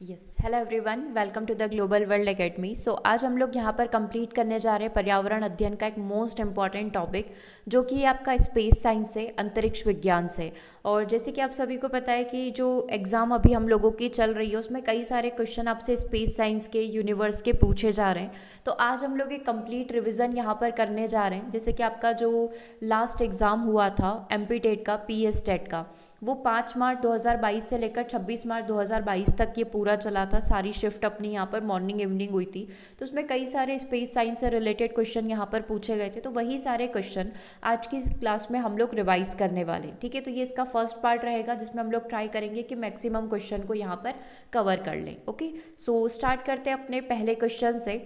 Yes, hello everyone, welcome to the global world academy. आज हम लोग यहाँ पर कंप्लीट करने जा रहे हैं पर्यावरण अध्ययन का एक मोस्ट इंपॉर्टेंट टॉपिक, जो कि आपका स्पेस साइंस से, अंतरिक्ष विज्ञान से। और जैसे कि आप सभी को पता है कि जो एग्ज़ाम अभी हम लोगों की चल रही है उसमें कई सारे क्वेश्चन आपसे स्पेस साइंस के, यूनिवर्स के पूछे जा रहे हैं। तो आज हम लोग एक कंप्लीट रिविज़न यहाँ पर करने जा रहे हैं। जैसे कि आपका जो लास्ट एग्ज़ाम हुआ था एमपी टेट का, पीएस टेट का, वो 5 मार्च 2022 से लेकर 26 मार्च 2022 तक ये पूरा चला था। सारी शिफ्ट अपनी यहाँ पर मॉर्निंग इवनिंग हुई थी। तो उसमें कई सारे स्पेस साइंस से रिलेटेड क्वेश्चन यहाँ पर पूछे गए थे। तो वही सारे क्वेश्चन आज की इस क्लास में हम लोग रिवाइज करने वाले हैं। ठीक है, तो ये इसका फर्स्ट पार्ट रहेगा जिसमें हम लोग ट्राई करेंगे कि मैक्सिमम क्वेश्चन को यहाँ पर कवर कर लें। ओके, सो स्टार्ट करते हैं अपने पहले क्वेश्चन से।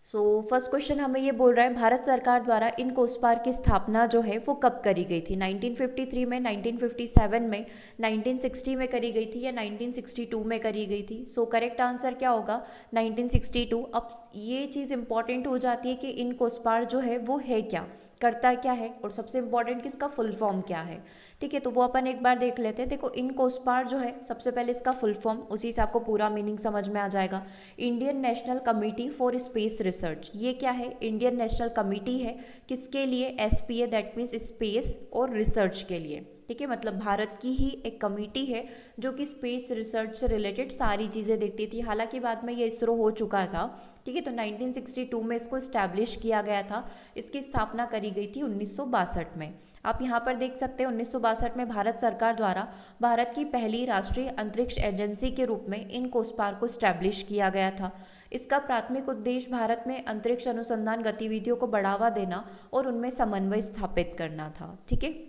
फर्स्ट क्वेश्चन हमें ये बोल रहा है, भारत सरकार द्वारा इन कोषपार की स्थापना जो है वो कब करी गई थी? 1953 में, 1957 में, 1960 में करी गई थी या 1962 में करी गई थी? करेक्ट आंसर क्या होगा? 1962। अब ये चीज़ इंपॉर्टेंट हो जाती है कि इन कोषपार जो है वो है क्या, करता क्या है, और सबसे इंपॉर्टेंट कि इसका फुल फॉर्म क्या है। ठीक है, तो वो अपन एक बार देख लेते हैं। देखो, इन कोषपार जो है, सबसे पहले इसका फुल फॉर्म, उसी से आपको पूरा मीनिंग समझ में आ जाएगा। Indian national committee for space research. ये क्या है? इंडियन नेशनल कमिटी है। किसके लिए? एसपीए, दैट मीन्स स्पेस और रिसर्च के लिए। ठीक है, मतलब भारत की ही एक कमेटी है जो कि स्पेस रिसर्च से रिलेटेड सारी चीज़ें देखती थी। हालांकि बाद में ये इसरो हो चुका था। ठीक है, तो 1962 में इसको इस्टेब्लिश किया गया था। इसकी स्थापना करी गई थी 1962 में। आप यहाँ पर देख सकते हैं 1962 में भारत सरकार द्वारा भारत की पहली राष्ट्रीय अंतरिक्ष एजेंसी के रूप में इन कोषपार को स्टैब्लिश किया गया था। इसका प्राथमिक उद्देश्य भारत में अंतरिक्ष अनुसंधान गतिविधियों को बढ़ावा देना और उनमें समन्वय स्थापित करना था। ठीक है,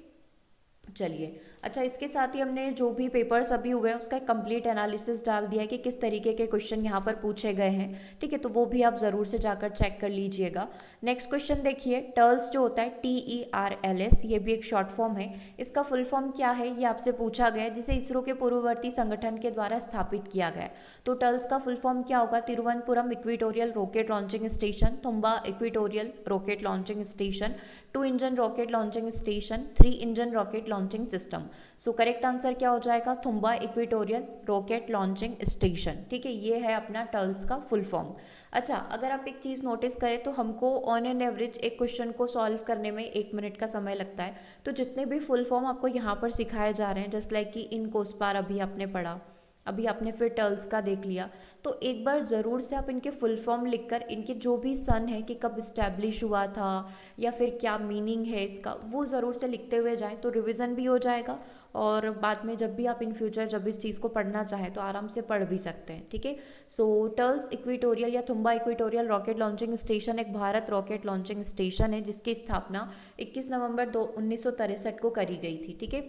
चलिए। अच्छा, इसके साथ ही हमने जो भी पेपर्स अभी हुए हैं उसका एक कंप्लीट एनालिसिस डाल दिया है कि किस तरीके के क्वेश्चन यहाँ पर पूछे गए हैं। ठीक है, तो वो भी आप ज़रूर से जाकर चेक कर लीजिएगा। नेक्स्ट क्वेश्चन देखिए, टर्ल्स जो होता है TERLS, ये भी एक शॉर्ट फॉर्म है। इसका फुल फॉर्म क्या है ये आपसे पूछा गया है, जिसे इसरो के पूर्ववर्ती संगठन के द्वारा स्थापित किया गया है। तो टर्ल्स का फुल फॉर्म क्या होगा? Thiruvananthapuram equatorial rocket launching station, Thumba equatorial rocket launching station, 2 engine rocket launching station, 3 engine rocket launching system. Correct answer क्या हो जाएगा? Thumba equatorial rocket launching station. ठीक है, ये है अपना टर्ल्स का फुल फॉर्म। अच्छा, अगर आप एक चीज़ नोटिस करें तो हमको ऑन एन एवरेज एक क्वेश्चन को सॉल्व करने में 1 मिनट का समय लगता है। तो जितने भी फुल फॉर्म आपको यहाँ पर सिखाए जा रहे हैं, जस्ट लाइक कि इन कोसपार अभी आपने पढ़ा, अभी आपने फिर टर्ल्स का देख लिया, तो एक बार ज़रूर से आप इनके फुल फॉर्म लिखकर इनके जो भी सन है कि कब इस्टेब्लिश हुआ था या फिर क्या मीनिंग है इसका, वो ज़रूर से लिखते हुए जाएं, तो रिवीजन भी हो जाएगा। और बाद में जब भी आप इन फ्यूचर जब इस चीज़ को पढ़ना चाहें तो आराम से पढ़ भी सकते हैं। ठीक है, टर्ल्स इक्वेटोरियल या तुम्बा इक्वेटोरियल रॉकेट लॉन्चिंग स्टेशन एक भारत रॉकेट लॉन्चिंग स्टेशन है जिसकी स्थापना 21 नवंबर 1963 को करी गई थी। ठीक है,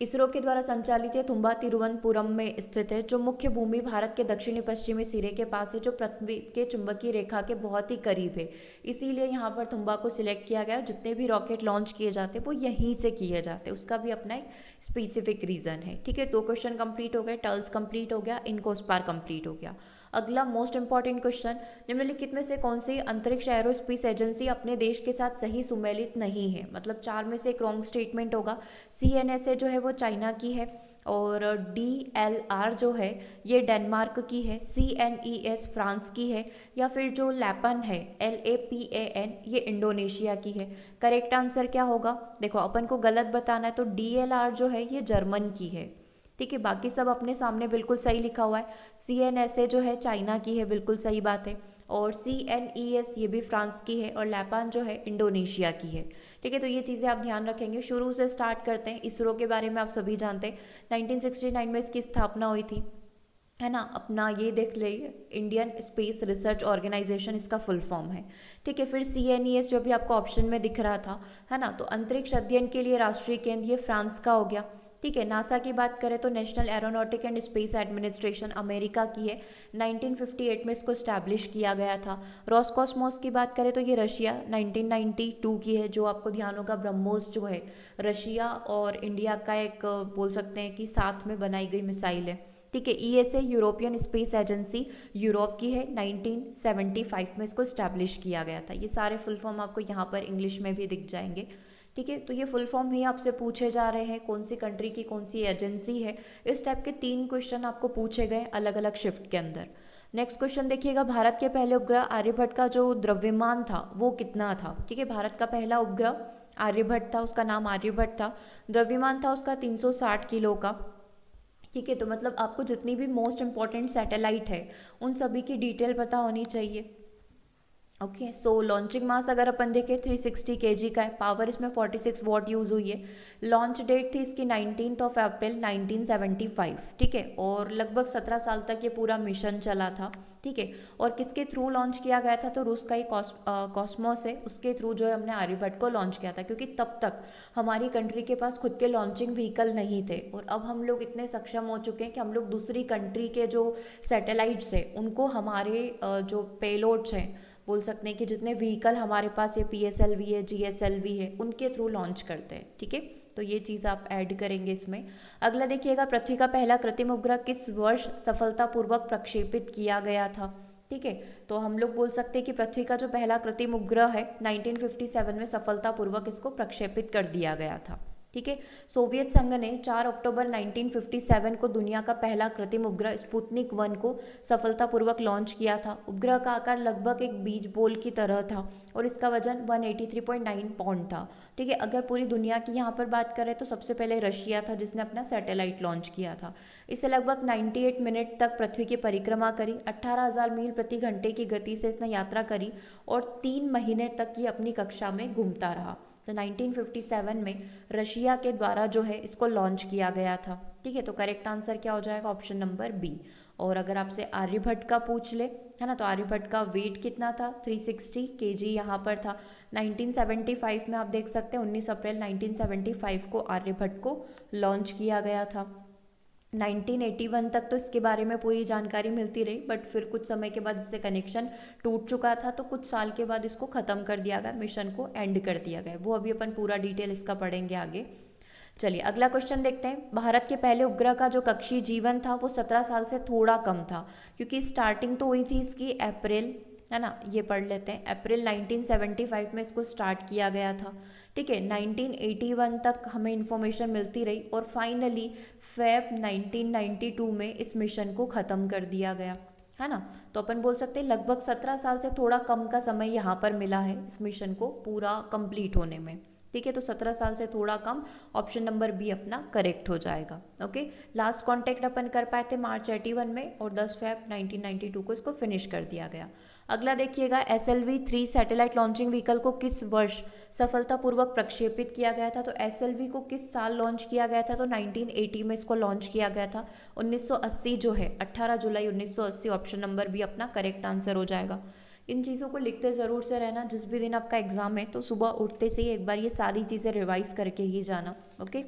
इसरो के द्वारा संचालित है, तुम्बा तिरुवनंतपुरम में स्थित है। जो मुख्य भूमि भारत के दक्षिणी पश्चिमी सिरे के पास है, जो पृथ्वी के चुंबकीय रेखा के बहुत ही करीब है, इसीलिए यहाँ पर तुम्बा को सिलेक्ट किया गया। जितने भी रॉकेट लॉन्च किए जाते हैं वो यहीं से किए जाते हैं, उसका भी अपना एक स्पेसिफिक रीज़न है। ठीक है, 2 क्वेश्चन कंप्लीट हो गए, टर्ल्स कंप्लीट हो गया, इनकोस्पार कंप्लीट हो गया। अगला मोस्ट इंपॉर्टेंट क्वेश्चन, निम्नलिखित में से कौन सी अंतरिक्ष एरोस्पेस एजेंसी अपने देश के साथ सही सुमेलित नहीं है? मतलब 4 में से एक रॉन्ग स्टेटमेंट होगा। CNSA जो है वो चाइना की है, और DLR जो है ये डेनमार्क की है, CNES फ्रांस की है, या फिर जो लैपन है LAPAN ये इंडोनेशिया की है। करेक्ट आंसर क्या होगा? देखो, अपन को गलत बताना है तो DLR जो है ये जर्मन की है। ठीक है, बाकी सब अपने सामने बिल्कुल सही लिखा हुआ है। CNSA जो है चाइना की है, बिल्कुल सही बात है। और CNES ये भी फ्रांस की है, और लैपान जो है इंडोनेशिया की है। ठीक है, तो ये चीज़ें आप ध्यान रखेंगे। शुरू से स्टार्ट करते हैं। इसरो के बारे में आप सभी जानते हैं, 1969 में इसकी स्थापना हुई थी, है ना। अपना ये देख ले, इंडियन स्पेस रिसर्च ऑर्गेनाइजेशन इसका फुल फॉर्म है। ठीक है, फिर CNES जो भी आपको ऑप्शन में दिख रहा था, है ना, तो अंतरिक्ष अध्ययन के लिए राष्ट्रीय केंद्र ये फ्रांस का हो गया। ठीक है, नासा की बात करें तो national aeronautic and space administration America की है, 1958 में इसको स्टैब्लिश किया गया था। रॉसकॉस्मोस की बात करें तो ये रशिया 1992 की है। जो आपको ध्यान होगा, ब्रह्मोस जो है रशिया और इंडिया का एक बोल सकते हैं कि साथ में बनाई गई मिसाइल है। ठीक है, ESA European space agency Europe की है, 1975 में इसको स्टैब्लिश किया गया था। ये सारे फुल फॉर्म आपको यहाँ पर इंग्लिश में भी दिख जाएंगे। ठीक है, तो ये फुल फॉर्म ही आपसे पूछे जा रहे हैं, कौन सी कंट्री की कौन सी एजेंसी है। इस टाइप के 3 क्वेश्चन आपको पूछे गए अलग अलग शिफ्ट के अंदर। नेक्स्ट क्वेश्चन देखिएगा, भारत के पहले उपग्रह आर्यभट्ट का जो द्रव्यमान था वो कितना था। ठीक है, भारत का पहला उपग्रह आर्यभट्ट था, उसका नाम आर्यभट्ट था, द्रव्यमान था उसका 360 किलो का। ठीक है, तो मतलब आपको जितनी भी मोस्ट इंपॉर्टेंट सैटेलाइट है उन सभी की डिटेल पता होनी चाहिए। ओके, सो लॉन्चिंग मास अगर अपन देखें 360 kg का है, पावर इसमें 46 वॉट यूज़ हुई है। लॉन्च डेट थी इसकी 19 अप्रैल 1975। ठीक है, और लगभग 17 साल तक ये पूरा मिशन चला था। ठीक है, और किसके थ्रू लॉन्च किया गया था, तो रूस का ही कॉस्मोस है, उसके थ्रू जो है हमने आर्यभट्ट को लॉन्च किया था, क्योंकि तब तक हमारी कंट्री के पास खुद के लॉन्चिंग व्हीकल नहीं थे। और अब हम लोग इतने सक्षम हो चुके हैं कि हम लोग दूसरी कंट्री के जो सैटेलाइट्स हैं उनको हमारे जो पेलोड्स हैं, बोल सकते हैं कि जितने व्हीकल हमारे पास ये PSLV है, GSLV है, उनके थ्रू लॉन्च करते हैं। ठीक है, तो ये चीज़ आप ऐड करेंगे इसमें। अगला देखिएगा, पृथ्वी का पहला कृत्रिम उपग्रह किस वर्ष सफलतापूर्वक प्रक्षेपित किया गया था। ठीक है, तो हम लोग बोल सकते हैं कि पृथ्वी का जो पहला कृत्रिम उपग्रह है 1957 में सफलतापूर्वक इसको प्रक्षेपित कर दिया गया था। ठीक है, सोवियत संघ ने 4 अक्टूबर 1957 को दुनिया का पहला कृत्रिम उपग्रह स्पुतनिक 1 को सफलतापूर्वक लॉन्च किया था। उपग्रह का आकार लगभग एक बीज बॉल की तरह था और इसका वजन 183.9 पाउंड था। ठीक है, अगर पूरी दुनिया की यहाँ पर बात करें तो सबसे पहले रशिया था जिसने अपना सैटेलाइट लॉन्च किया था। इससे लगभग 98 मिनट तक पृथ्वी की परिक्रमा करी, 18,000 मील प्रति घंटे की गति से इसने यात्रा करी और 3 महीने तक ये अपनी कक्षा में घूमता रहा। तो 1957 में रशिया के द्वारा जो है इसको लॉन्च किया गया था। ठीक है, तो करेक्ट आंसर क्या हो जाएगा, ऑप्शन नंबर बी। और अगर आपसे आर्यभट्ट का पूछ ले, है ना, तो आर्यभट्ट का वेट कितना था, 360 kg यहाँ पर था। 1975 में आप देख सकते हैं 19 अप्रैल 1975 को आर्यभट्ट को लॉन्च किया गया था। 1981 तक तो इसके बारे में पूरी जानकारी मिलती रही, बट फिर कुछ समय के बाद इससे कनेक्शन टूट चुका था, तो कुछ साल के बाद इसको ख़त्म कर दिया गया, मिशन को एंड कर दिया गया। वो अभी अपन पूरा डिटेल इसका पढ़ेंगे आगे। चलिए अगला क्वेश्चन देखते हैं। भारत के पहले उपग्रह का जो कक्षीय जीवन था वो 17 साल से थोड़ा कम था, क्योंकि स्टार्टिंग तो हुई थी इसकी अप्रैल, है ना, ये पढ़ लेते हैं, अप्रैल 1975 में इसको स्टार्ट किया गया था। ठीक है, 1981 तक हमें इंफॉर्मेशन मिलती रही और फाइनली फेब 1992 में इस मिशन को ख़त्म कर दिया गया, है ना। तो अपन बोल सकते हैं लगभग 17 साल से थोड़ा कम का समय यहाँ पर मिला है इस मिशन को पूरा कंप्लीट होने में। ठीक है, तो 17 साल से थोड़ा कम, ऑप्शन नंबर बी अपना करेक्ट हो जाएगा। ओके, लास्ट कांटेक्ट अपन कर पाए थे मार्च 81 में और 10 फेब 1992 को इसको फिनिश कर दिया गया। अगला देखिएगा, SLV-3 सैटेलाइट लॉन्चिंग व्हीकल को किस वर्ष सफलतापूर्वक प्रक्षेपित किया गया था। तो SLV को किस साल लॉन्च किया गया था, तो 1980 में इसको लॉन्च किया गया था। 1980 जो है 18 जुलाई 1980, ऑप्शन नंबर बी अपना करेक्ट आंसर हो जाएगा। इन चीज़ों को लिखते ज़रूर से रहना, जिस भी दिन आपका एग्जाम है तो सुबह उठते से ही एक बार ये सारी चीज़ें रिवाइज करके ही जाना। ओके,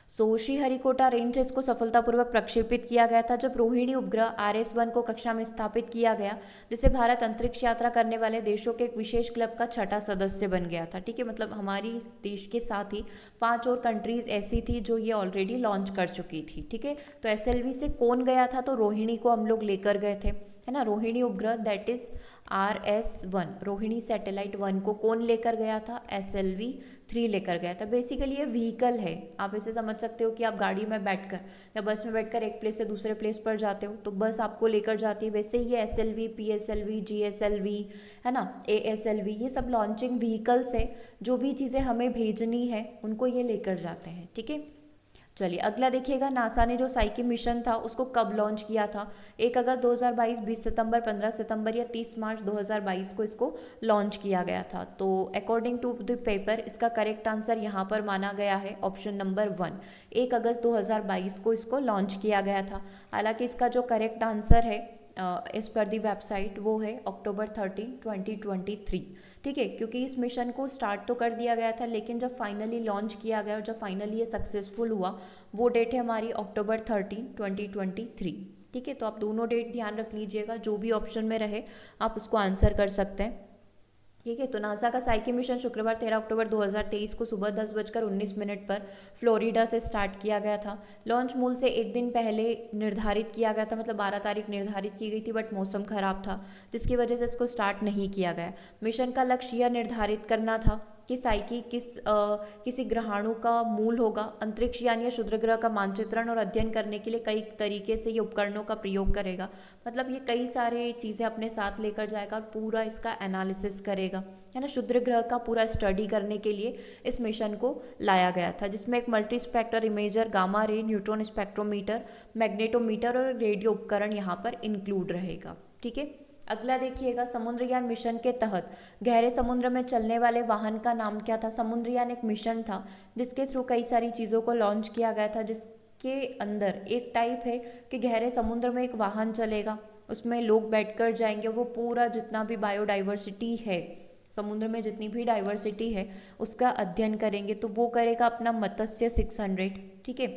सो श्रीहरिकोटा रेंज इसको सफलतापूर्वक प्रक्षेपित किया गया था जब रोहिणी उपग्रह RS-1 को कक्षा में स्थापित किया गया, जिससे भारत अंतरिक्ष यात्रा करने वाले देशों के एक विशेष क्लब का 6ठा सदस्य बन गया था। ठीक है, मतलब हमारी देश के साथ ही 5 और कंट्रीज ऐसी थी जो ये ऑलरेडी लॉन्च कर चुकी थी। ठीक है, तो SLV से कौन गया था, तो रोहिणी को हम लोग लेकर गए थे, है ना। रोहिणी उपग्रह that is RS-1, Rohini satellite 1 को कौन लेकर गया था, SLV-3 लेकर गया था। बेसिकली ये व्हीकल है, आप इसे समझ सकते हो कि आप गाड़ी में बैठकर या बस में बैठकर एक प्लेस से दूसरे प्लेस पर जाते हो तो बस आपको लेकर जाती है, वैसे ही ये SLV, PSLV, GSLV, है ना, ASLV, ये सब लॉन्चिंग व्हीकल्स है, जो भी चीज़ें हमें भेजनी है उनको ये लेकर जाते हैं। ठीक है, चलिए अगला देखिएगा, नासा ने जो साइकिल मिशन था उसको कब लॉन्च किया था। 1 अगस्त 2022, 20 सितंबर, 15 सितंबर या 30 मार्च 2022 को इसको लॉन्च किया गया था। तो अकॉर्डिंग टू द पेपर इसका करेक्ट आंसर यहाँ पर माना गया है ऑप्शन नंबर 1, 1 अगस्त 2022 को इसको लॉन्च किया गया था। हालांकि इसका जो करेक्ट आंसर है इस पर दी वेबसाइट वो है अक्टूबर 13, 2023। ठीक है, क्योंकि इस मिशन को स्टार्ट तो कर दिया गया था, लेकिन जब फाइनली लॉन्च किया गया और जब फाइनली ये सक्सेसफुल हुआ वो डेट है हमारी अक्टूबर 13, 2023। ठीक है, तो आप दोनों डेट ध्यान रख लीजिएगा, जो भी ऑप्शन में रहे आप उसको आंसर कर सकते हैं। ठीक है, तो नासा का साइकिल मिशन शुक्रवार 13 अक्टूबर 2023 को सुबह 10:19 पर फ्लोरिडा से स्टार्ट किया गया था। लॉन्च मूल से एक दिन पहले निर्धारित किया गया था, मतलब 12 तारीख निर्धारित की गई थी, बट मौसम खराब था जिसकी वजह से इसको स्टार्ट नहीं किया गया। मिशन का लक्ष्य यह निर्धारित करना था कि साइकी किसी ग्रहाणु का मूल होगा। अंतरिक्ष यान या क्षुद्र ग्रह का मानचित्रण और अध्ययन करने के लिए कई तरीके से ये उपकरणों का प्रयोग करेगा। मतलब ये कई सारे चीज़ें अपने साथ लेकर जाएगा और पूरा इसका एनालिसिस करेगा, है ना। क्षुद्र ग्रह का पूरा स्टडी करने के लिए इस मिशन को लाया गया था, जिसमें एक multi spectral imager, gamma ray, neutron spectrometer, magnetometer और रेडियो उपकरण यहाँ पर इंक्लूड रहेगा। ठीक है, अगला देखिएगा, समुद्रयान मिशन के तहत गहरे समुद्र में चलने वाले वाहन का नाम क्या था। समुद्रयान एक मिशन था जिसके थ्रू कई सारी चीज़ों को लॉन्च किया गया था, जिसके अंदर एक टाइप है कि गहरे समुद्र में एक वाहन चलेगा, उसमें लोग बैठकर जाएंगे, वो पूरा जितना भी बायोडाइवर्सिटी है समुद्र में, जितनी भी डाइवर्सिटी है उसका अध्ययन करेंगे। तो वो करेगा अपना मत्स्य 600। ठीक है,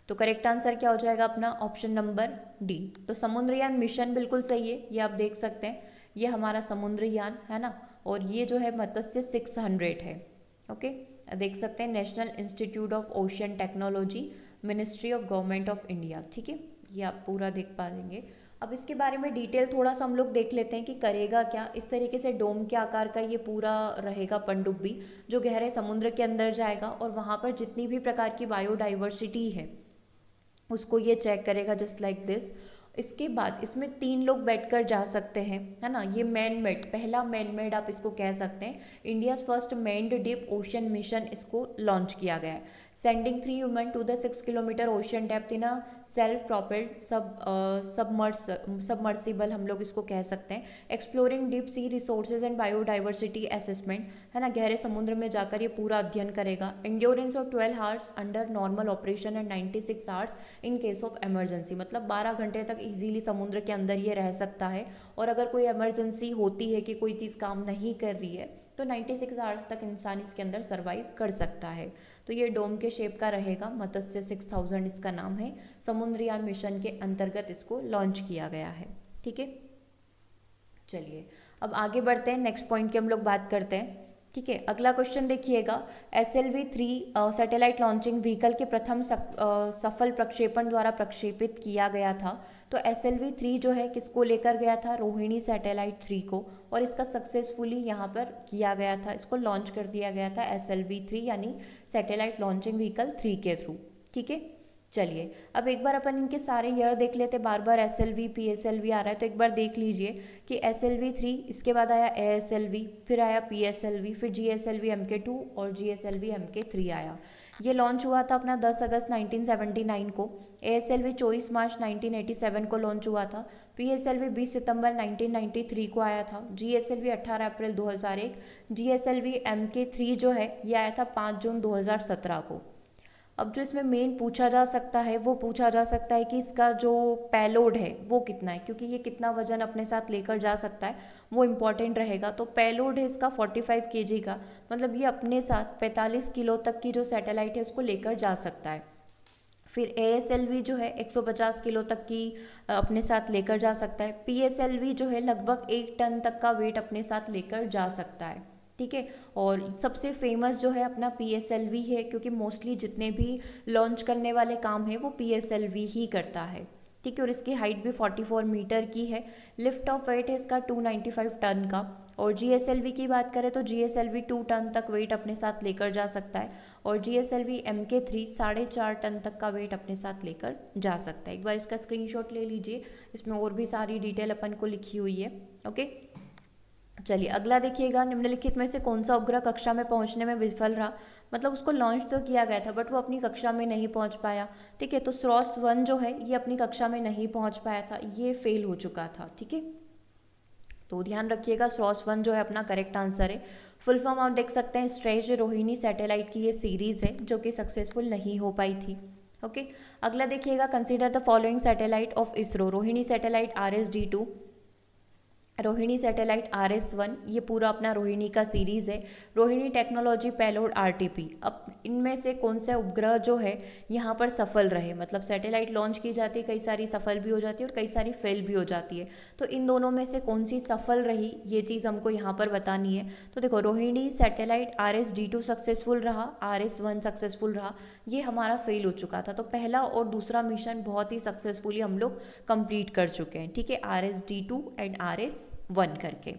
तो करेक्ट आंसर क्या हो जाएगा अपना ऑप्शन नंबर डी। तो समुद्रयान मिशन बिल्कुल सही है, ये आप देख सकते हैं, ये हमारा समुद्रयान है ना, और ये जो है मत्स्य 600 है। ओके, देख सकते हैं, national institute of ocean technology, ministry of government of India. ठीक है, ये आप पूरा देख पाएंगे। अब इसके बारे में डिटेल थोड़ा सा हम लोग देख लेते हैं कि करेगा क्या। इस तरीके से डोम के आकार का ये पूरा रहेगा पनडुब्बी, जो गहरे समुद्र के अंदर जाएगा और वहाँ पर जितनी भी प्रकार की बायोडाइवर्सिटी है उसको ये चेक करेगा, जस्ट लाइक दिस। इसके बाद इसमें 3 लोग बैठकर जा सकते हैं, है ना। ये मैन मेड, पहला मैन मेड आप इसको कह सकते हैं। India first manned deep ocean mission इसको लॉन्च किया गया है। Sending 3 women to the 6 kilometre ocean depth in a self propelled submersible हम लोग इसको कह सकते हैं। Exploring deep sea resources and biodiversity assessment, है ना, गहरे समुद्र में जाकर ये पूरा अध्ययन करेगा। Endurance of 12 hours under normal operation and 96 hours in case of emergency, मतलब 12 घंटे तक इजीली समुद्र के अंदर ये रह सकता है। और अगर कोई इमरजेंसी होती है कि कोई चीज़ काम नहीं कर रही है तो 96 आवर्स तक इंसान इसके अंदर सर्वाइव कर सकता है। तो ये डोम के शेप का रहेगा, मत्स्य 6000 इसका नाम है। समुद्रयान मिशन के अंतर्गत इसको लॉन्च किया गया है। ठीक है, चलिए अब आगे बढ़ते हैं, नेक्स्ट पॉइंट की हम लोग बात करते हैं। ठीक है, अगला क्वेश्चन देखिएगा, SLV-3 सैटेलाइट लॉन्चिंग व्हीकल के प्रथम सफल प्रक्षेपण द्वारा प्रक्षेपित किया गया था। तो SLV-3 जो है किसको लेकर गया था, रोहिणी सैटेलाइट 3 को, और इसका सक्सेसफुली यहाँ पर किया गया था, इसको लॉन्च कर दिया गया था SLV-3 यानी सैटेलाइट लॉन्चिंग व्हीकल 3 के थ्रू। ठीक है, चलिए अब एक बार अपन इनके सारे ईयर देख लेते, बार बार SLV PSLV आ रहा है तो एक बार देख लीजिए कि SLV-3, इसके बाद आया ASLV, फिर आया PSLV, फिर GSLV MK2 और GSLV MK3 आया। ये लॉन्च हुआ था अपना 10 अगस्त 1979 को। ASLV 24 मार्च 1987 को लॉन्च हुआ था। PSLV 20 सितंबर 1993 को आया था। GSLV 18 अप्रैल 2001। GSLV MK3 जो है ये आया था 5 जून 2017 को। अब जो इसमें मेन पूछा जा सकता है वो पूछा जा सकता है कि इसका जो पेलोड है वो कितना है, क्योंकि ये कितना वजन अपने साथ लेकर जा सकता है वो इम्पॉर्टेंट रहेगा। तो पेलोड है इसका 45 kg का, मतलब ये अपने साथ 45 किलो तक की जो सैटेलाइट है उसको लेकर जा सकता है। फिर ASLV जो है 150 किलो तक की अपने साथ लेकर जा सकता है। PSLV जो है लगभग 1 टन तक का वेट अपने साथ लेकर जा सकता है। ठीक है, और सबसे फेमस जो है अपना PSLV है, क्योंकि मोस्टली जितने भी लॉन्च करने वाले काम है वो PSLV ही करता है। ठीक है, और इसकी हाइट भी 44 मीटर की है। लिफ्ट ऑफ वेट है इसका 295 टन का। और GSLV की बात करें तो GSLV 2 टन तक वेट अपने साथ लेकर जा सकता है, और GSLV MK3 4.5 टन तक का वेट अपने साथ लेकर जा सकता है। एक बार इसका स्क्रीनशॉट ले लीजिए, इसमें और भी सारी डिटेल अपन को लिखी हुई है। ओके, चलिए अगला देखिएगा, निम्नलिखित में से कौन सा उपग्रह कक्षा में पहुंचने में विफल रहा। मतलब उसको लॉन्च तो किया गया था बट वो अपनी कक्षा में नहीं पहुंच पाया। ठीक है, तो स्रोस 1 जो है ये अपनी कक्षा में नहीं पहुंच पाया था, ये फेल हो चुका था। ठीक है, तो ध्यान रखिएगा, स्रोस 1 जो है अपना करेक्ट आंसर है। फुल फॉर्म आप देख सकते हैं, स्ट्रेच रोहिणी सैटेलाइट की ये सीरीज है जो कि सक्सेसफुल नहीं हो पाई थी। ओके, अगला देखिएगा, consider the following satellite of ISRO. Rohini satellite RSD-2, Rohini satellite RS-1, ये पूरा अपना रोहिणी का सीरीज़ है। Rohini technology payload RTP। अब इनमें से कौन सा उपग्रह जो है यहाँ पर सफल रहे, मतलब सैटेलाइट लॉन्च की जाती है, कई सारी सफल भी हो जाती है और कई सारी फेल भी हो जाती है, तो इन दोनों में से कौन सी सफल रही ये चीज़ हमको यहाँ पर बतानी है। तो देखो, रोहिणी सैटेलाइट RSD-2 सक्सेसफुल रहा, RS-1 सक्सेसफुल रहा, ये हमारा फेल हो चुका था। तो पहला और दूसरा मिशन बहुत ही सक्सेसफुली हम लोग कंप्लीट कर चुके हैं। ठीक है, RSD-2 एंड RS-1 करके।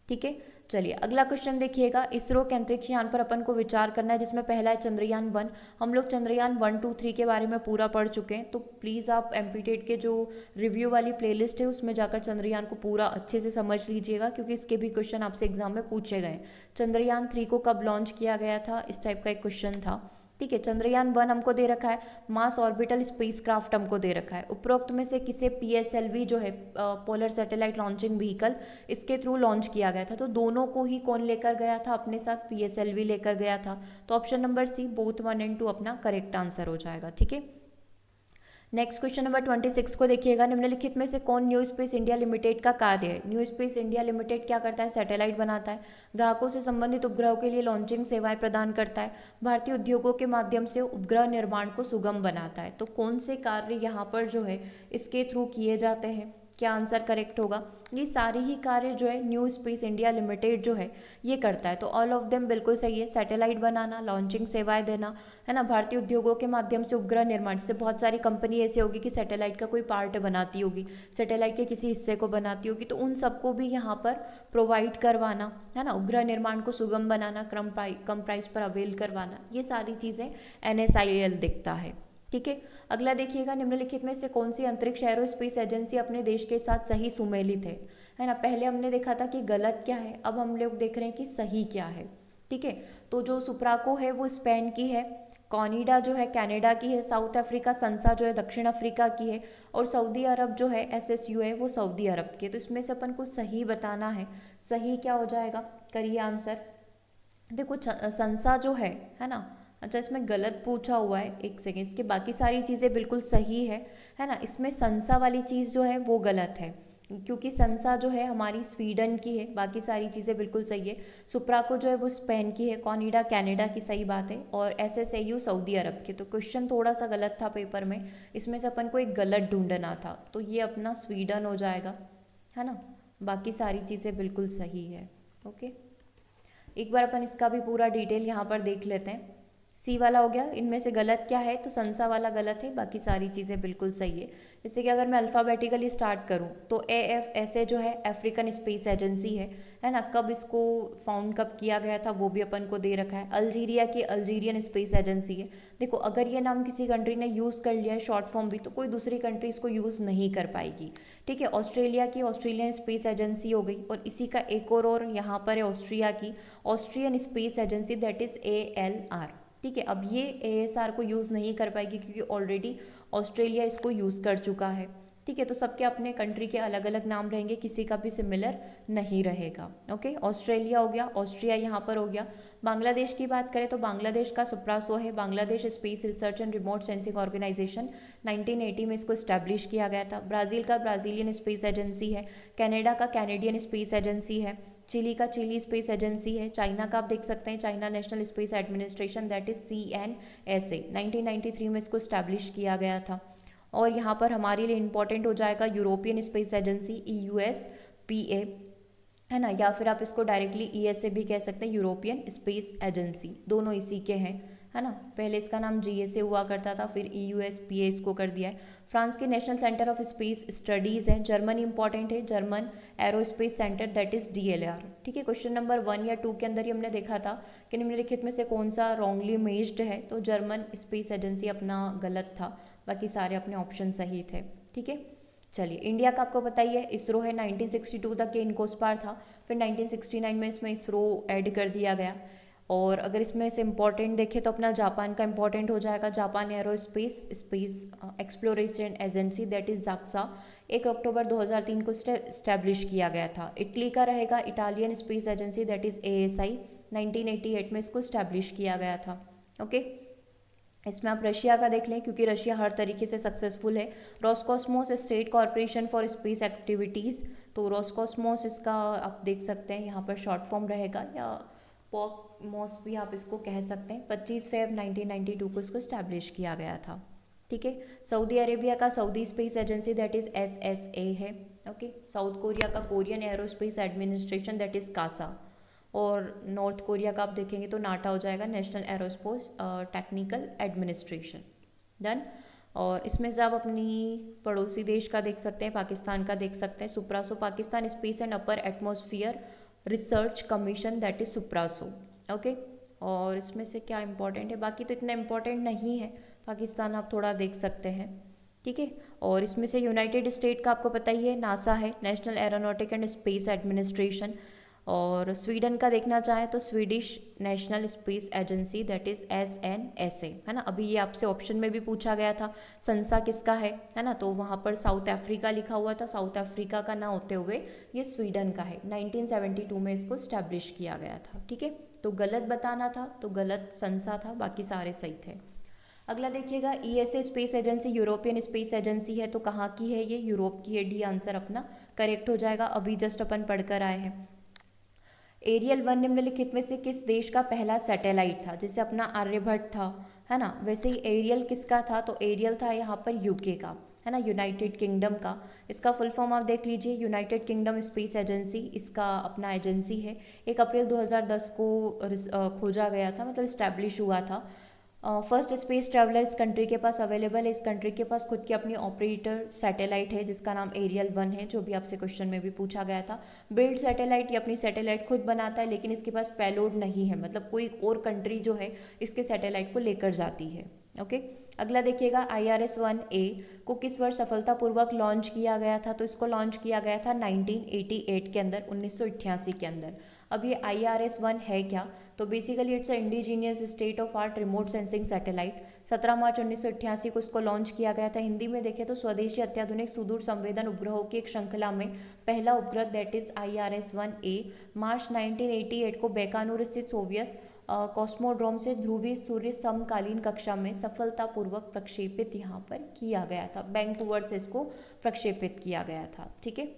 ठीक है, चलिए अगला क्वेश्चन देखिएगा। इसरो के अंतरिक्ष यान पर अपन को विचार करना है, जिसमें पहला है चंद्रयान 1। हम लोग चंद्रयान 1, 2, 3 के बारे में पूरा पढ़ चुके हैं, तो प्लीज़ आप एमपीटेट के जो रिव्यू वाली प्लेलिस्ट है उसमें जाकर चंद्रयान को पूरा अच्छे से समझ लीजिएगा, क्योंकि इसके भी क्वेश्चन आपसे एग्जाम में पूछे गए। चंद्रयान 3 को कब लॉन्च किया गया था, इस टाइप का एक क्वेश्चन था। ठीक है, चंद्रयान 1 हमको दे रखा है, मास ऑर्बिटल स्पेसक्राफ्ट हमको दे रखा है। उपरोक्त में से किसे पीएसएलवी जो है पोलर सैटेलाइट लॉन्चिंग व्हीकल, इसके थ्रू लॉन्च किया गया था? तो दोनों को ही कौन लेकर गया था अपने साथ? पीएसएलवी लेकर गया था। तो option number C, both 1 and 2 अपना करेक्ट आंसर हो जाएगा। ठीक है, नेक्स्ट क्वेश्चन नंबर 26 को देखिएगा। निम्नलिखित में से कौन न्यू स्पेस इंडिया लिमिटेड का कार्य है? न्यू स्पेस इंडिया लिमिटेड क्या करता है? सैटेलाइट बनाता है, ग्राहकों से संबंधित उपग्रहों के लिए लॉन्चिंग सेवाएं प्रदान करता है, भारतीय उद्योगों के माध्यम से उपग्रह निर्माण को सुगम बनाता है। तो कौन से कार्य यहाँ पर जो है इसके थ्रू किए जाते हैं? क्या आंसर करेक्ट होगा? ये सारे ही कार्य जो है न्यू स्पेस इंडिया लिमिटेड जो है ये करता है। तो ऑल ऑफ देम बिल्कुल सही है। सैटेलाइट बनाना, लॉन्चिंग सेवाएं देना, है ना, भारतीय उद्योगों के माध्यम से उपग्रह निर्माण, से बहुत सारी कंपनी ऐसी होगी कि सैटेलाइट का कोई पार्ट बनाती होगी, सैटेलाइट के किसी हिस्से को बनाती होगी, तो उन सबको भी यहाँ पर प्रोवाइड करवाना, है ना, उपग्रह निर्माण को सुगम बनाना, कम प्राइस पर अवेल करवाना, ये सारी चीज़ें NSIL दिखता है। ठीक है, अगला देखिएगा। निम्नलिखित में से कौन सी अंतरिक्ष एरोस्पेस एजेंसी अपने देश के साथ सही सुमेलित है ना? पहले हमने देखा था कि गलत क्या है, अब हम लोग देख रहे हैं कि सही क्या है। ठीक है, तो जो सुप्राको है वो स्पेन की है, कॉनिडा जो है कनाडा की है, साउथ अफ्रीका संसा जो है दक्षिण अफ्रीका की है, और सऊदी अरब जो है SSU है वो सऊदी अरब की है। तो इसमें से अपन को सही बताना है। सही क्या हो जाएगा? करिए आंसर। देखो संसा जो है ना, अच्छा इसमें गलत पूछा हुआ है, एक सेकेंड, इसके बाकी सारी चीज़ें बिल्कुल सही है ना। इसमें संसा वाली चीज़ जो है वो गलत है, क्योंकि संसा जो है हमारी स्वीडन की है, बाकी सारी चीज़ें बिल्कुल सही है। सुप्राको जो है वो स्पेन की है, कॉनिडा कनाडा की, सही बात है, और SSAU सऊदी अरब की। तो क्वेश्चन थोड़ा सा गलत था पेपर में, इसमें से अपन को एक गलत ढूंढना था, तो ये अपना स्वीडन हो जाएगा, है ना। बाकी सारी चीज़ें बिल्कुल सही है। ओके, एक बार अपन इसका भी पूरा डिटेल यहाँ पर देख लेते हैं। सी वाला हो गया, इनमें से गलत क्या है? तो संसा वाला गलत है, बाकी सारी चीज़ें बिल्कुल सही है। जैसे कि अगर मैं अल्फ़ाबेटिकली स्टार्ट करूं तो AFSA जो है अफ्रीकन स्पेस एजेंसी है ना। कब इसको फाउंड कब किया गया था वो भी अपन को दे रखा है। अल्जीरिया की अल्जीरियन स्पेस एजेंसी है। देखो अगर ये नाम किसी कंट्री ने यूज़ कर लिया है शॉर्ट फॉर्म भी, तो कोई दूसरी कंट्री इसको यूज़ नहीं कर पाएगी। ठीक है, ऑस्ट्रेलिया की ऑस्ट्रेलियन स्पेस एजेंसी हो गई, और इसी का एक और यहाँ पर है ऑस्ट्रिया की Austrian space agency, that is ALR। ठीक है, अब ये ASR को यूज़ नहीं कर पाएगी क्योंकि ऑलरेडी ऑस्ट्रेलिया इसको यूज़ कर चुका है। ठीक है, तो सबके अपने कंट्री के अलग अलग नाम रहेंगे, किसी का भी सिमिलर नहीं रहेगा। ओके, ऑस्ट्रेलिया हो गया, ऑस्ट्रिया यहाँ पर हो गया। बांग्लादेश की बात करें तो बांग्लादेश का सुप्रासो है, Bangladesh space research and remote sensing organisation, 1980 में इसको स्टैब्लिश किया गया था। ब्राज़ील का ब्राज़ीलियन स्पेस एजेंसी है, कनाडा का कैनेडियन स्पेस एजेंसी है, चिली का चिली स्पेस एजेंसी है, चाइना का आप देख सकते हैं China national space administration, that is CNSA, 1993 में इसको स्टैब्लिश किया गया था। और यहाँ पर हमारे लिए इंपॉर्टेंट हो जाएगा यूरोपियन स्पेस एजेंसी, EUSPA, है ना, या फिर आप इसको डायरेक्टली ESA भी कह सकते हैं, यूरोपियन स्पेस एजेंसी, दोनों इसी के हैं, है ना। पहले इसका नाम GSA हुआ करता था, फिर EUSPA इसको कर दिया है। फ्रांस के national centre of space studies है। जर्मन इंपॉर्टेंट है, German aerospace centre, that is DLR। ठीक है, क्वेश्चन नंबर 1 या 2 के अंदर ही हमने देखा था कि निम्नलिखित में से कौन सा रॉन्गली इमेज्ड है, तो जर्मन स्पेस एजेंसी अपना गलत था, बाकी सारे अपने ऑप्शन सही थे। ठीक है, चलिए इंडिया का आपको पता ही है, इसरो है, 1962 तक ये इनकोस्पार था, फिर 1969 में इसमें इसरो ऐड कर दिया गया। और अगर इसमें से इम्पॉर्टेंट देखें तो अपना जापान का इम्पॉर्टेंट हो जाएगा, Japan aerospace space exploration agency, that is JAXA, 1 अक्टूबर 2003 को स्टैब्लिश किया गया था। इटली का रहेगा Italian space agency, that is ASI, 1988 में इसको स्टैब्लिश किया गया था। ओके, इसमें आप रशिया का देख लें क्योंकि रशिया हर तरीके से सक्सेसफुल है। Roscosmos state corporation for space activities, तो रोस्कोसमोस इसका आप देख सकते हैं यहाँ पर शॉर्ट फॉर्म रहेगा, या पॉकमोस भी आप इसको कह सकते हैं। 25 फेब 1992 को इसको स्टैब्लिश किया गया था। ठीक है, सऊदी अरेबिया का Saudi space agency, that is SSA है। ओके, साउथ कोरिया का Korean aerospace administration, that is CASA, और नॉर्थ कोरिया का आप देखेंगे तो नाटा हो जाएगा, national aerospace technical administration. Done. और इसमें से आप अपनी पड़ोसी देश का देख सकते हैं, पाकिस्तान का देख सकते हैं। SUPARCO Pakistan space and upper atmosphere research commission that is SUPARCO. Okay, और इसमें से क्या इंपॉर्टेंट है, बाकी तो इतना इंपॉर्टेंट नहीं है, पाकिस्तान आप थोड़ा देख सकते हैं, ठीक है। और इसमें से यूनाइटेड स्टेट का आपको पता ही है, नासा है, national aeronautic and space administration. और स्वीडन का देखना चाहें तो Swedish national space agency that is SNSA, है ना। अभी ये आपसे ऑप्शन में भी पूछा गया था, संसा किसका है ना, तो वहाँ पर साउथ अफ्रीका लिखा हुआ था, साउथ अफ्रीका का ना होते हुए ये स्वीडन का है। 1972 में इसको स्टैब्लिश किया गया था, ठीक है। तो गलत बताना था तो गलत संसा था, बाकी सारे सही थे। अगला देखिएगा, ESA space agency European space agency है, तो कहाँ की है, ये यूरोप की है। डी आंसर अपना करेक्ट हो जाएगा, अभी जस्ट अपन पढ़कर आए हैं। एरियल 1 निम्नलिखित में से किस देश का पहला सैटेलाइट था, जैसे अपना आर्यभट्ट था, है ना, वैसे ही एरियल किसका था, तो एरियल था यहाँ पर यूके का, है ना, यूनाइटेड किंगडम का। इसका फुल फॉर्म आप देख लीजिए, यूनाइटेड किंगडम स्पेस एजेंसी, इसका अपना एजेंसी है। 1 अप्रैल 2010 को खोजा गया था, मतलब इस्टेब्लिश हुआ था। फर्स्ट स्पेस ट्रैवलर इस कंट्री के पास अवेलेबल है। इस कंट्री के पास खुद की अपनी ऑपरेटर सैटेलाइट है जिसका नाम एरियल 1 है, जो भी आपसे क्वेश्चन में भी पूछा गया था। बिल्ड सैटेलाइट, ये अपनी सैटेलाइट खुद बनाता है, लेकिन इसके पास पेलोड नहीं है, मतलब कोई और कंट्री जो है इसके सैटेलाइट को लेकर जाती है। ओके, अगला देखिएगा, IRS-1A को किस वर्ष सफलतापूर्वक लॉन्च किया गया था, तो इसको लॉन्च किया गया था 1988 के अंदर, 1988 के अंदर। अब ये IRS-1 है क्या, तो basically it's a indigenous state of art remote sensing satellite. 17 मार्च 1988 को इसको लॉन्च किया गया था। हिंदी में देखें तो स्वदेशी अत्याधुनिक सुदूर संवेदन उपग्रहों की एक श्रृंखला में पहला उपग्रह दैट इज IRS-1A मार्च 1988 को बेकानूर स्थित सोवियत कॉस्मोड्रोम से ध्रुवीय सूर्य समकालीन कक्षा में सफलतापूर्वक प्रक्षेपित यहाँ पर किया गया था। वैंकूवर से इसको प्रक्षेपित किया गया था, ठीक है।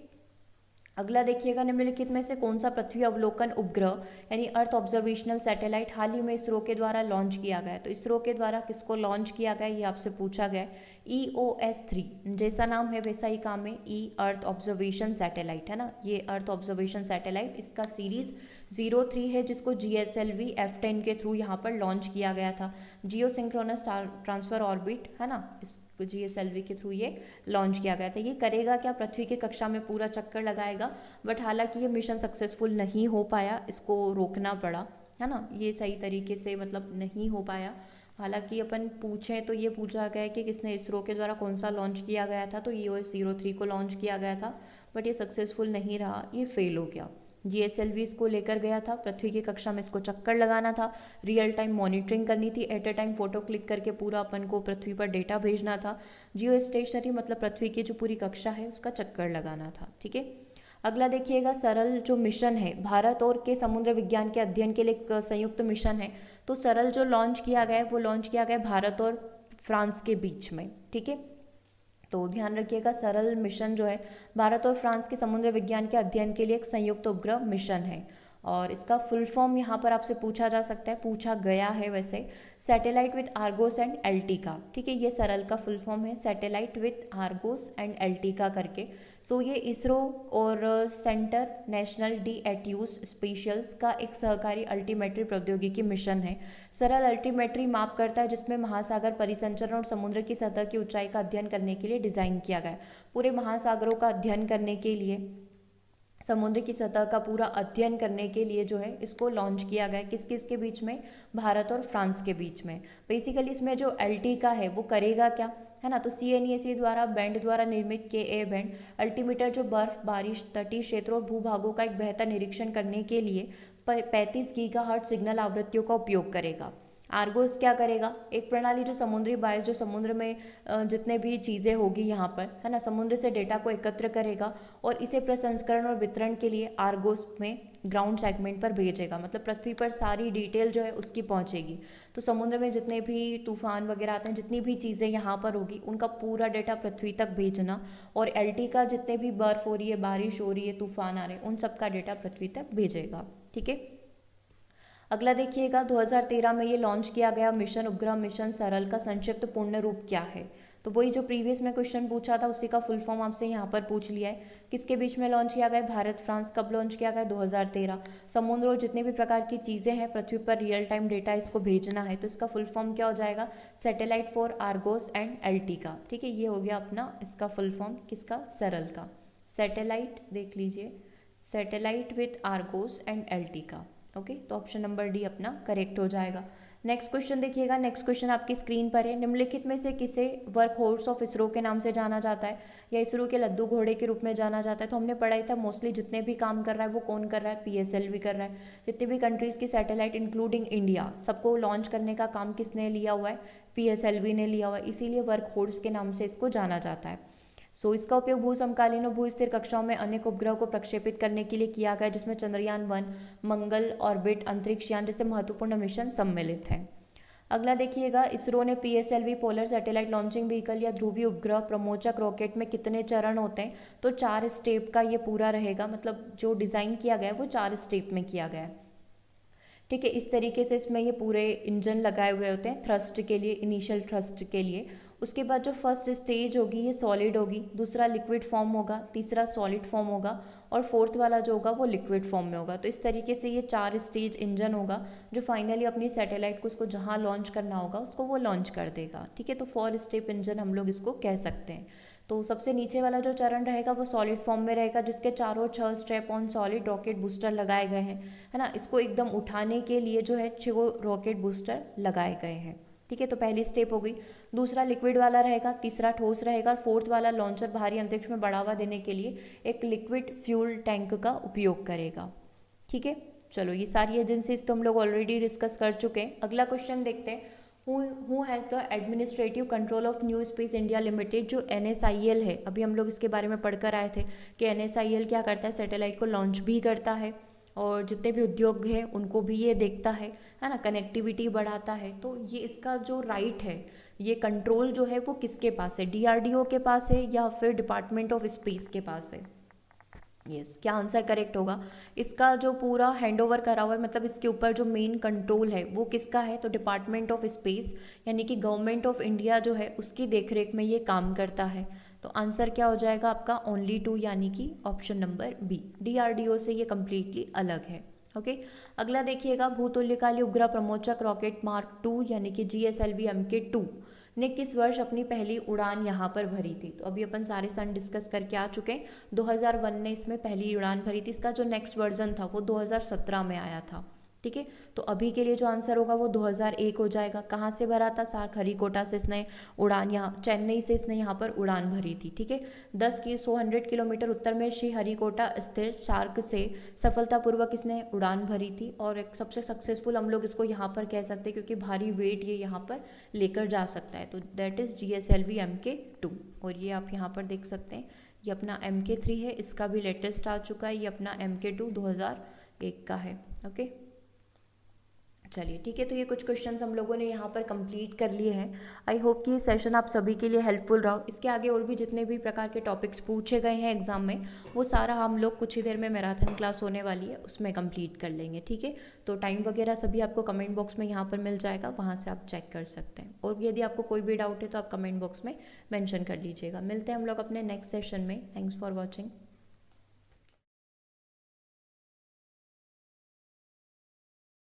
अगला देखिएगा, निम्नलिखित में से कौन सा पृथ्वी अवलोकन उपग्रह यानी अर्थ ऑब्जर्वेशनल सैटेलाइट हाल ही में इसरो के द्वारा लॉन्च किया गया है, तो इसरो के द्वारा किसको लॉन्च किया गया ये आपसे पूछा गया है। EOS-3, जैसा नाम है वैसा ही काम है, ई अर्थ ऑब्जर्वेशन सैटेलाइट, है ना, ये अर्थ ऑब्जर्वेशन सैटेलाइट, इसका सीरीज 03 है, जिसको GSLV F10 के थ्रू यहाँ पर लॉन्च किया गया था। जियो सिंक्रोनस ट्रांसफर ऑर्बिट, है ना, GSLV के थ्रू ये लॉन्च किया गया था। ये करेगा क्या, पृथ्वी की कक्षा में पूरा चक्कर लगाएगा, बट हालांकि ये मिशन सक्सेसफुल नहीं हो पाया, इसको रोकना पड़ा, है ना, ये सही तरीके से मतलब नहीं हो पाया। हालांकि अपन पूछें तो ये पूछा गया है कि किसने इसरो के द्वारा कौन सा लॉन्च किया गया था, तो EOS-03 को लॉन्च किया गया था, बट ये सक्सेसफुल नहीं रहा, ये फेल हो गया। GSLV इसको लेकर गया था, पृथ्वी की कक्षा में इसको चक्कर लगाना था, रियल टाइम मॉनिटरिंग करनी थी, at a time photo click करके पूरा अपन को पृथ्वी पर डेटा भेजना था। जियो स्टेशनरी मतलब पृथ्वी की जो पूरी कक्षा है उसका चक्कर लगाना था, ठीक है। अगला देखिएगा, सरल जो मिशन है भारत और के समुद्र विज्ञान के अध्ययन के लिए एक संयुक्त मिशन है, तो सरल जो लॉन्च किया गया है वो लॉन्च किया गया है भारत और फ्रांस के बीच में, ठीक है। तो ध्यान रखिएगा, सरल मिशन जो है भारत और फ्रांस के समुद्र विज्ञान के अध्ययन के लिए एक संयुक्त उपग्रह मिशन है। और इसका फुल फॉर्म यहाँ पर आपसे पूछा जा सकता है, पूछा गया है वैसे, सैटेलाइट विथ आर्गोस एंड एल्टिका, ठीक है, ये सरल का फुल फॉर्म है, सैटेलाइट विथ आर्गोस एंड एल्टिका करके। सो ये इसरो और सेंटर नेशनल डी एट्यूस स्पेशल्स का एक सहकारी अल्टीमेट्री प्रौद्योगिकी मिशन है। सरल अल्टीमेट्री माप करता है जिसमें महासागर परिसंचरण और समुद्र की सतह की ऊंचाई का अध्ययन करने के लिए डिज़ाइन किया गया है। पूरे महासागरों का अध्ययन करने के लिए, समुद्र की सतह का पूरा अध्ययन करने के लिए जो है इसको लॉन्च किया गया है। किस किस के बीच में, भारत और फ्रांस के बीच में। बेसिकली इसमें जो एल्टिका है वो करेगा क्या, है ना, तो CNESE द्वारा बैंड द्वारा निर्मित KA बैंड अल्टीमीटर जो बर्फ, बारिश, तटीय क्षेत्रों और भूभागों का एक बेहतर निरीक्षण करने के लिए 35 गीगाहर्ट्ज सिग्नल आवृत्तियों का उपयोग करेगा। आर्गोस क्या करेगा, एक प्रणाली जो समुद्री बायस, जो समुद्र में जितने भी चीज़ें होगी यहाँ पर, है ना, समुद्र से डेटा को एकत्र करेगा और इसे प्रसंस्करण और वितरण के लिए आर्गोस में ग्राउंड सेगमेंट पर भेजेगा, मतलब पृथ्वी पर सारी डिटेल जो है उसकी पहुँचेगी। तो समुद्र में जितने भी तूफान वगैरह आते हैं, जितनी भी चीज़ें यहाँ पर होगी उनका पूरा डेटा पृथ्वी तक भेजना, और LT का जितने भी बर्फ़ हो रही है, बारिश हो रही है, तूफान आ रहे हैं, उन सब का डेटा पृथ्वी तक भेजेगा, ठीक है। अगला देखिएगा, 2013 में ये लॉन्च किया गया मिशन उपग्रह मिशन सरल का संक्षिप्त पूर्ण रूप क्या है, तो वही जो प्रीवियस में क्वेश्चन पूछा था उसी का फुल फॉर्म आपसे यहाँ पर पूछ लिया है। किसके बीच में लॉन्च किया गया, भारत फ्रांस। कब लॉन्च किया गया, 2013। समुद्र और जितने भी प्रकार की चीज़ें हैं पृथ्वी पर रियल टाइम डेटा इसको भेजना है, तो इसका फुल फॉर्म क्या हो जाएगा, सैटेलाइट फॉर आर्गोस एंड एल्टिका, ठीक है। ये हो गया अपना इसका फुल फॉर्म किसका, सरल का। सैटेलाइट देख लीजिए, satellite with Argos and LT का। ओके, तो ऑप्शन नंबर डी अपना करेक्ट हो जाएगा। नेक्स्ट क्वेश्चन देखिएगा। नेक्स्ट क्वेश्चन आपकी स्क्रीन पर है। निम्नलिखित में से किसे वर्क हॉर्स ऑफ इसरो के नाम से जाना जाता है या इसरो के लद्दू घोड़े के रूप में जाना जाता है? तो हमने पढ़ा ही था, मोस्टली जितने भी काम कर रहा है वो कौन कर रहा है? पीएसएलवी कर रहा है। जितनी भी कंट्रीज़ की सैटेलाइट इंक्लूडिंग इंडिया, सबको लॉन्च करने का काम किसने लिया हुआ है? पीएसएलवी ने लिया हुआ है, इसीलिए वर्क हॉर्स के नाम से इसको जाना जाता है। इसका उपयोग भू समकालीन और भू स्थिर कक्षाओं में अनेक उपग्रह को प्रक्षेपित करने के लिए किया गया, जिसमें चंद्रयान-1, मंगल ऑर्बिट अंतरिक्ष यान जैसे महत्वपूर्ण मिशन सम्मिलित हैं। अगला देखिएगा, इसरो ने PSLV polar satellite launching vehicle या ध्रुवीय उपग्रह प्रमोचक रॉकेट में कितने चरण होते हैं? तो 4 स्टेप का ये पूरा रहेगा, मतलब जो डिज़ाइन किया गया है वो 4 स्टेप में किया गया है। ठीक है, इस तरीके से इसमें ये पूरे इंजन लगाए हुए होते हैं थ्रस्ट के लिए, इनिशियल थ्रस्ट के लिए। उसके बाद जो फर्स्ट स्टेज होगी ये सॉलिड होगी, दूसरा लिक्विड फॉर्म होगा, तीसरा सॉलिड फॉर्म होगा और फोर्थ वाला जो होगा वो लिक्विड फॉर्म में होगा। तो इस तरीके से ये 4 स्टेज इंजन होगा जो फाइनली अपनी सैटेलाइट को उसको जहाँ लॉन्च करना होगा उसको वो लॉन्च कर देगा। ठीक है, तो 4 स्टेप इंजन हम लोग इसको कह सकते हैं। तो सबसे नीचे वाला जो चरण रहेगा वो सॉलिड फॉर्म में रहेगा, जिसके चारों 6 strap on solid rocket booster लगाए गए हैं, है ना। इसको एकदम उठाने के लिए जो है 6 रॉकेट बूस्टर लगाए गए हैं। ठीक है, तो पहली स्टेप हो गई। दूसरा लिक्विड वाला रहेगा, तीसरा ठोस रहेगा और फोर्थ वाला लॉन्चर बाहरी अंतरिक्ष में बढ़ावा देने के लिए एक लिक्विड फ्यूल टैंक का उपयोग करेगा। ठीक है, चलो ये सारी एजेंसीज तो हम लोग ऑलरेडी डिस्कस कर चुके हैं। अगला क्वेश्चन देखते हैं, who has the administrative control of new space India limited, जो NSIL है। अभी हम लोग इसके बारे में पढ़कर आए थे कि NSIL क्या करता है, सैटेलाइट को लॉन्च भी करता है और जितने भी उद्योग हैं उनको भी ये देखता है ना, कनेक्टिविटी बढ़ाता है। तो ये इसका जो राइट है, ये कंट्रोल जो है वो किसके पास है? DRDO के पास है या फिर डिपार्टमेंट ऑफ स्पेस के पास है? यस, क्या आंसर करेक्ट होगा? इसका जो पूरा हैंडओवर करा हुआ है, मतलब इसके ऊपर जो मेन कंट्रोल है वो किसका है? तो डिपार्टमेंट ऑफ स्पेस यानी कि गवर्नमेंट ऑफ इंडिया जो है उसकी देखरेख में ये काम करता है। तो आंसर क्या हो जाएगा आपका? ओनली 2 यानी कि ऑप्शन नंबर बी। DRDO से ये कम्प्लीटली अलग है। ओके, अगला देखिएगा, भूतुल्यकालीय उपग्रह प्रमोचक रॉकेट मार्क 2 यानी कि GSLV MK2 ने किस वर्ष अपनी पहली उड़ान यहाँ पर भरी थी? तो अभी अपन सारे सन डिस्कस करके आ चुके हैं। 2001 ने इसमें पहली उड़ान भरी थी। इसका जो नेक्स्ट वर्जन था वो 2017 में आया था। ठीक है, तो अभी के लिए जो आंसर होगा वो 2001 हो जाएगा। कहाँ से भरा था? सारखरीकोटा से इसने उड़ान, यहाँ चेन्नई से इसने यहाँ पर उड़ान भरी थी। ठीक है, 100 किलोमीटर उत्तर में श्रीहरिकोटा स्थित सार्क से सफलतापूर्वक इसने उड़ान भरी थी और एक सबसे सक्सेसफुल हम लोग इसको यहाँ पर कह सकते हैं क्योंकि भारी वेट ये यहाँ पर लेकर जा सकता है। तो दैट इज़ GSLV MK2। और ये आप यहाँ पर देख सकते हैं, ये अपना MK3 है, इसका भी लेटेस्ट आ चुका है। ये अपना MK2 2001 का है। ओके, चलिए ठीक है, तो ये कुछ क्वेश्चंस हम लोगों ने यहाँ पर कंप्लीट कर लिए हैं। आई होप कि ये सेशन आप सभी के लिए हेल्पफुल रहा। इसके आगे और भी जितने भी प्रकार के टॉपिक्स पूछे गए हैं एग्जाम में वो सारा हम लोग कुछ ही देर में मैराथन क्लास होने वाली है उसमें कंप्लीट कर लेंगे। ठीक है, तो टाइम वगैरह सभी आपको कमेंट बॉक्स में यहाँ पर मिल जाएगा, वहाँ से आप चेक कर सकते हैं। और यदि आपको कोई भी डाउट है तो आप कमेंट बॉक्स में मैंशन कर लीजिएगा। मिलते हैं हम लोग अपने नेक्स्ट सेशन में। Thanks for watching.